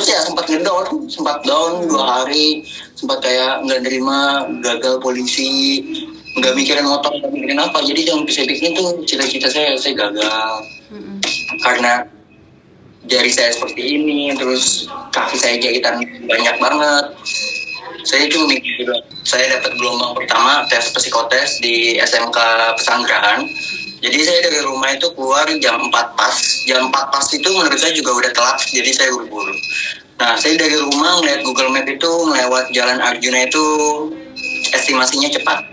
Terus ya sempat ngedown, sempat down 2 hari, sempat kayak nggak nerima, gagal polisi, nggak mikirin motor, nggak mikirin apa. Jadi yang saya bikin tuh cita-cita saya gagal karena jari saya seperti ini, terus kaki saya jahitan banyak banget. Saya cuma mikir, saya dapat gelombang pertama tes psikotes di SMK Pesanggerahan. Jadi saya dari rumah itu keluar jam 4 pas. Jam 4 pas itu menurut saya juga udah telat, jadi saya buru-buru. Nah, saya dari rumah ngeliat Google Map itu melewat Jalan Arjuna itu estimasinya cepat.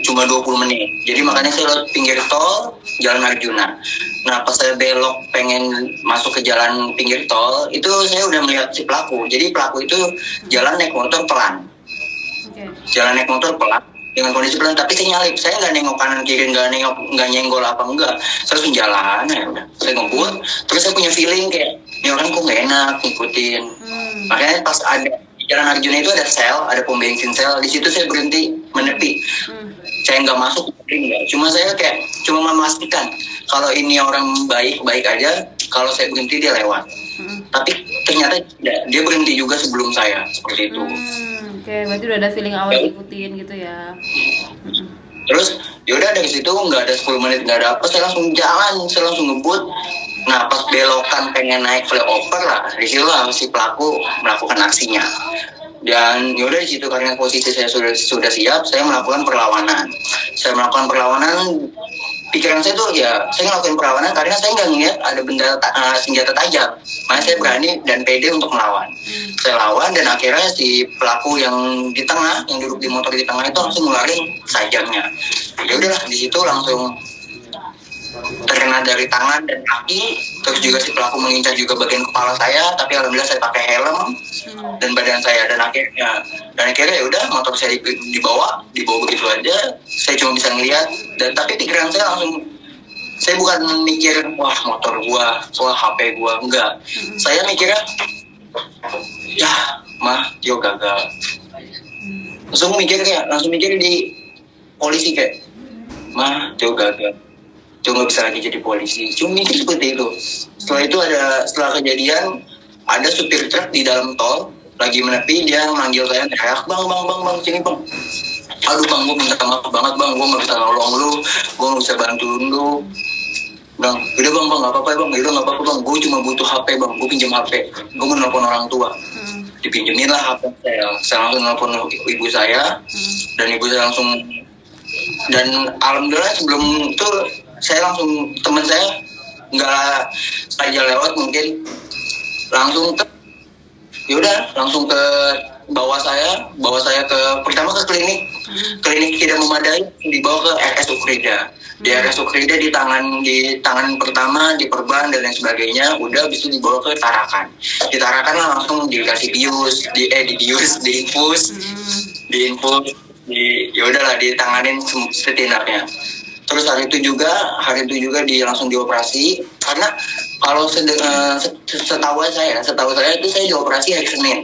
Cuma 20 menit. Jadi makanya saya lewat pinggir tol Jalan Arjuna. Nah, pas saya belok pengen masuk ke jalan pinggir tol, itu saya udah melihat si pelaku. Jadi pelaku itu jalan naik motor pelan. Jalan naik motor pelan dengan kondisi pelan, tapi saya nyalip. Saya nggak nengok kanan kiri, nggak nyenggol apa enggak. Saya langsung jalan, ya udah. Saya ngebut, terus saya punya feeling kayak ini orang kok nggak enak ngikutin. Makanya pas ada Jalan Arjuna itu ada sel, ada pom bensin sel. Di situ saya berhenti menepi. Saya nggak masuk, enggak. Cuma saya kayak cuma memastikan kalau ini orang baik aja. Kalau saya berhenti dia lewat. Tapi ternyata dia berhenti juga sebelum saya, seperti itu. Oke, berarti udah ada feeling awal ikutin gitu ya. Terus yaudah dari situ nggak ada 10 menit nggak ada apa, saya langsung jalan, saya langsung ngebut. Nah pas belokan pengen naik flyover lah, di situ lah si pelaku melakukan aksinya. Dan yaudah di situ karena posisi saya sudah siap, saya melakukan perlawanan. Pikiran saya tuh ya saya ngelakuin perlawanan karena saya nggak ngeliat ada benda senjata tajam. Makanya saya berani dan pede untuk melawan. Saya lawan dan akhirnya si pelaku yang di tengah, yang duduk di motor di tengah itu langsung ngeluarin sajamnya. Ya udahlah di situ langsung terkena dari tangan dan kaki. Terus juga si pelaku mengincar juga bagian kepala saya, tapi alhamdulillah saya pakai helm dan badan saya. Dan akhirnya ya udah motor saya dibawa begitu aja. Saya cuma bisa ngeliat, dan tapi pikiran saya langsung, saya bukan mikir wah motor gua, wah HP gua, enggak. Saya mikirnya ya mah Tio gagal. Langsung mikir di polisi kayak mah Tio gagal, Tio nggak bisa lagi jadi polisi. Cuma mikir seperti itu. Setelah kejadian ada supir truk di dalam tol lagi menepi, dia manggil saya teriak, bang sini bang. Aduh bang, gue minta maaf banget bang, gue nggak bisa nolong lu, gue nggak bisa bantu lu. Bang, udah bang nggak apa-apa bang, udah nggak apa-apa bang, gue cuma butuh HP bang, gue pinjam HP, gue mau nelfon orang tua. Dipinjemin lah HP saya langsung nelfon ibu saya, dan ibu saya langsung, dan alhamdulillah sebelum itu saya langsung, teman saya nggak sengaja lewat mungkin, langsung langsung ke bawa saya ke pertama ke klinik tidak memadai, dibawa ke RS Ukrida. Di RS Ukrida di tangan pertama diperban dan lain sebagainya, udah habis itu dibawa ke Tarakan. Di Tarakan lah langsung dikasih diinfus, ya udahlah ditanganin setindaknya. Terus hari itu juga langsung dioperasi, karena kalau setahu saya itu saya dioperasi hari Senin.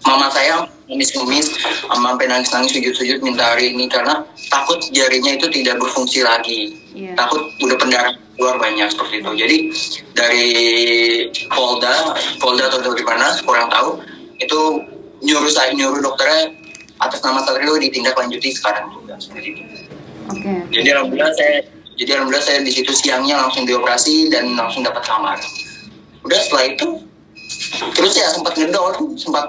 Mama saya nangis-nangis, sampai nangis-nangis sujud-sujud minta hari ini karena takut jarinya itu tidak berfungsi lagi. Takut udah pendarahan keluar banyak seperti itu. Jadi dari Polda atau dari mana kurang tahu, itu nyuruh dokternya atas nama Satrio ditindaklanjuti sekarang juga seperti itu. Jadi alhamdulillah saya di situ siangnya langsung dioperasi dan langsung dapat kamar. Udah setelah itu terus ya sempat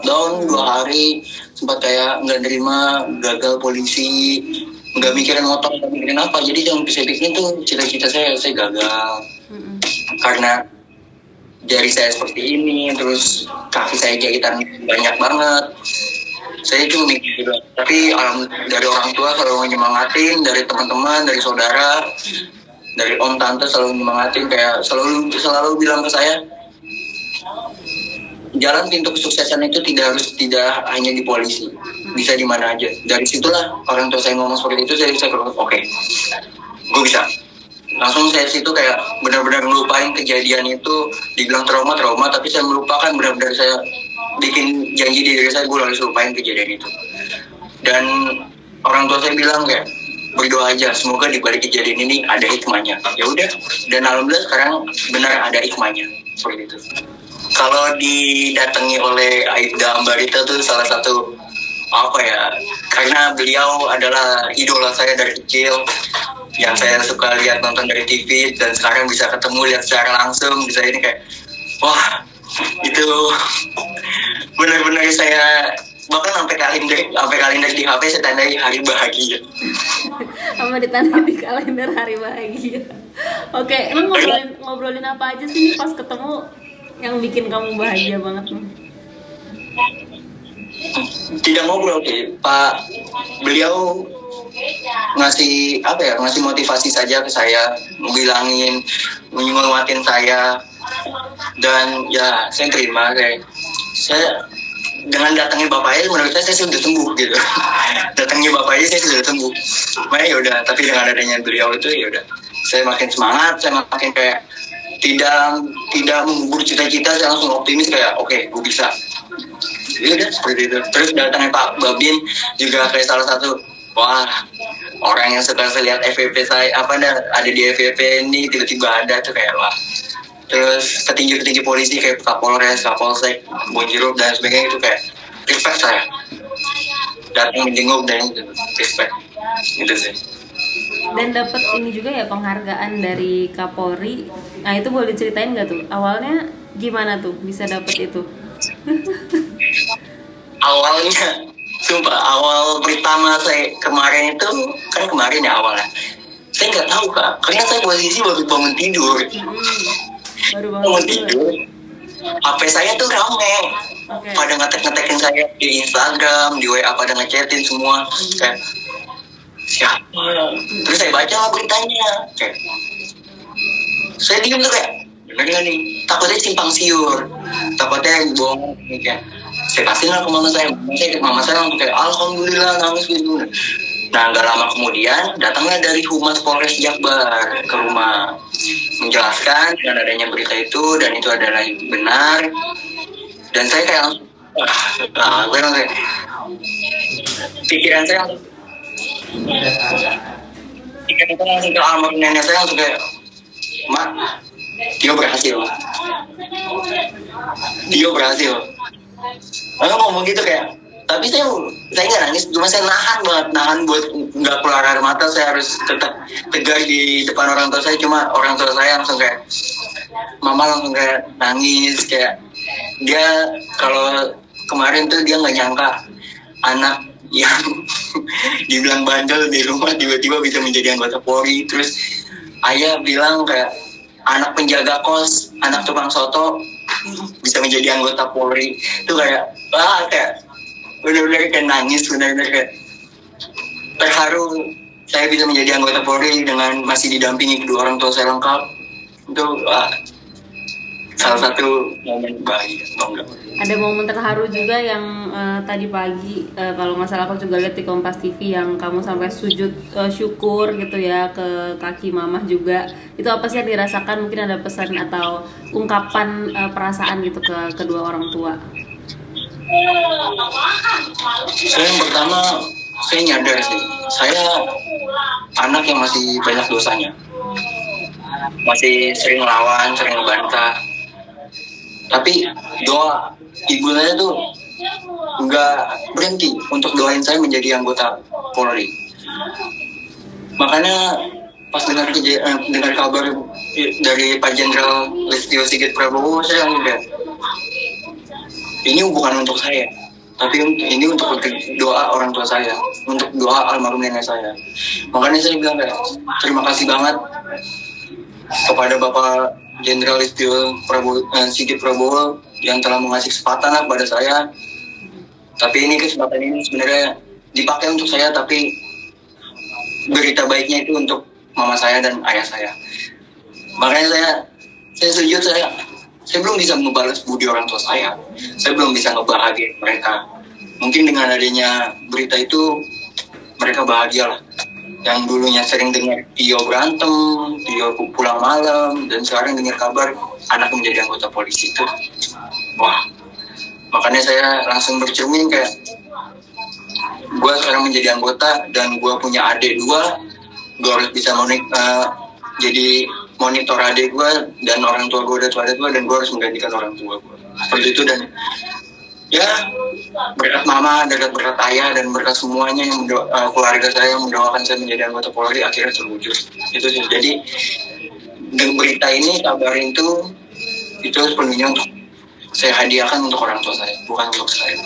down 2 hari, sempat kayak nggak nerima, gagal polisi, nggak mikirin motor, nggak mikirin apa. Jadi yang bisa bikin tuh cita-cita saya gagal karena jari saya seperti ini, terus kaki saya jahitan banyak banget. Saya cuma mikir juga, tapi dari orang tua selalu menyemangatin, dari teman-teman, dari saudara, dari om tante selalu menyemangatin, kayak selalu bilang ke saya, jalan pintu kesuksesan itu tidak hanya di polisi, bisa di mana aja. Dari situlah orang tua saya ngomong seperti itu, saya oke, gue bisa. Langsung saya situ kayak benar-benar melupain kejadian itu. Dibilang trauma, tapi saya melupakan, benar-benar saya bikin janji di diri saya, gue harus lupain kejadian itu. Dan orang tua saya bilang kayak berdoa aja, semoga di balik kejadian ini ada hikmahnya. Ya udah, dan alhamdulillah sekarang benar ada hikmahnya seperti itu. kalau didatangi oleh Aibda Ambarita tuh salah satu apa ya, karena beliau adalah idola saya dari kecil, yang saya suka lihat nonton dari TV, dan sekarang bisa ketemu lihat secara langsung, bisa ini kayak wah, itu benar-benar saya bahkan sampai kalender di HP saya tandai hari bahagia. Sama ditandai di kalender hari bahagia. Oke, lu ngobrolin apa aja sih pas ketemu yang bikin kamu bahagia banget nih? Tidak ngobrol sih, Pak. Beliau ngasih motivasi saja ke saya, bilangin, menyemangatin saya, dan ya saya terima. Kayak saya dengan datangnya bapaknya, menurut saya sudah sembuh gitu. Datangnya bapaknya saya sudah sembuh. Makanya ya udah, tapi dengan adanya beliau itu ya udah, saya makin semangat, saya makin kayak tidak mengubur cita-cita, saya langsung optimis kayak oke, gue bisa. Ya udah seperti itu. Terus datangnya Pak Babin juga kayak salah satu, wah, orang yang suka lihat FVP saya ada di FVP ini tiba-tiba ada tuh kayak wah. Terus petinggi-petinggi polisi kayak Kapolres, Kapolsek, Bonjiro dan sebagainya itu kayak respect saya. Datang menjenguk dan itu respect. Gitu sih. Dan dapat ini juga ya, penghargaan dari Kapolri. Nah, itu boleh diceritain nggak tuh? Awalnya gimana tuh bisa dapat itu? Awalnya, sumpah, awal pertama saya kemarin itu, kan kemarin ya awalnya, saya nggak tahu Kak, karena saya posisi baru bangun tidur. Baru bangun tidur. HP saya tuh rame, pada ngetek-ngetekin saya di Instagram, di WA pada ngechatin semua, kayak siapa? Terus saya baca lah beritanya, kayak saya diem tuh kayak bener nggak nih? Takutnya simpang siur, takutnya bohong, kayak saya kasih lah ke mama saya langsung kayak alhamdulillah nangis gitu. Nah nggak lama kemudian datangnya dari Humas Polres Jakbar ke rumah menjelaskan dengan adanya berita itu dan itu adalah benar, dan saya kayak kayak pikiran saya langsung ke almarhum nenek saya langsung kayak Mak, dia berhasil. Lalu ngomong gitu kayak, tapi saya nggak nangis, cuma saya nahan buat nggak keluar air mata. Saya harus tetap tegar di depan orang tua saya. Cuma orang tua saya langsung kayak, mama langsung kayak nangis, kayak dia kalau kemarin tuh dia nggak nyangka anak yang dibilang bandel di rumah tiba-tiba bisa menjadi anggota Polri. Terus ayah bilang kayak anak penjaga kos, anak tukang soto bisa menjadi anggota Polri. Itu kayak kayak benar-benar kayak nangis, benar-benar kayak terharu saya bisa menjadi anggota Polri dengan masih didampingi kedua orang tua saya lengkap. Itu salah satu momen bahagia, bangga. Ada momen terharu juga yang tadi pagi, kalau nggak salah aku juga lihat di Kompas TV, yang kamu sampai sujud syukur gitu ya ke kaki mamah juga. Itu apa sih yang dirasakan? Mungkin ada pesan atau ungkapan perasaan gitu ke kedua orang tua? Saya yang pertama, saya nyadar sih, saya anak yang masih banyak dosanya, masih sering lawan, sering bantah. Tapi doa ibu saya tuh nggak berhenti untuk doain saya menjadi anggota Polri. Makanya pas dengar kabar dari Pak Jenderal Listio Sigit Prabowo, saya udah, ini bukan untuk saya, tapi ini untuk doa orang tua saya, untuk doa almarhum nenek saya. Makanya saya bilang kayak terima kasih banget kepada Bapak Jenderal Listio Sigit Prabowo yang telah mengasih kesempatan kepada saya. Tapi ini kesempatan ini sebenarnya dipakai untuk saya, tapi berita baiknya itu untuk mama saya dan ayah saya. Makanya saya sujud, saya belum bisa membalas budi orang tua saya belum bisa ngebahagiain mereka. Mungkin dengan adanya berita itu mereka bahagia lah. Yang dulunya sering dengar Tio berantem, Tio pulang malam, dan sekarang dengar kabar anak menjadi anggota polisi itu, wah. Makanya saya langsung bercermin kayak, gue sekarang menjadi anggota dan gue punya adik gue harus bisa jadi monitor adik gue, dan orang tua gue udah tua, dan gue harus menggantikan orang tua gue. seperti itu. Dan ya berkat mama, berkat ayah, dan berkat semuanya yang keluarga saya yang mendoakan saya menjadi anggota Polri akhirnya terwujud. Itu sih. Jadi dengan berita ini, kabarin itu sepenuhnya untuk saya hadiahkan untuk orang tua saya, bukan untuk saya.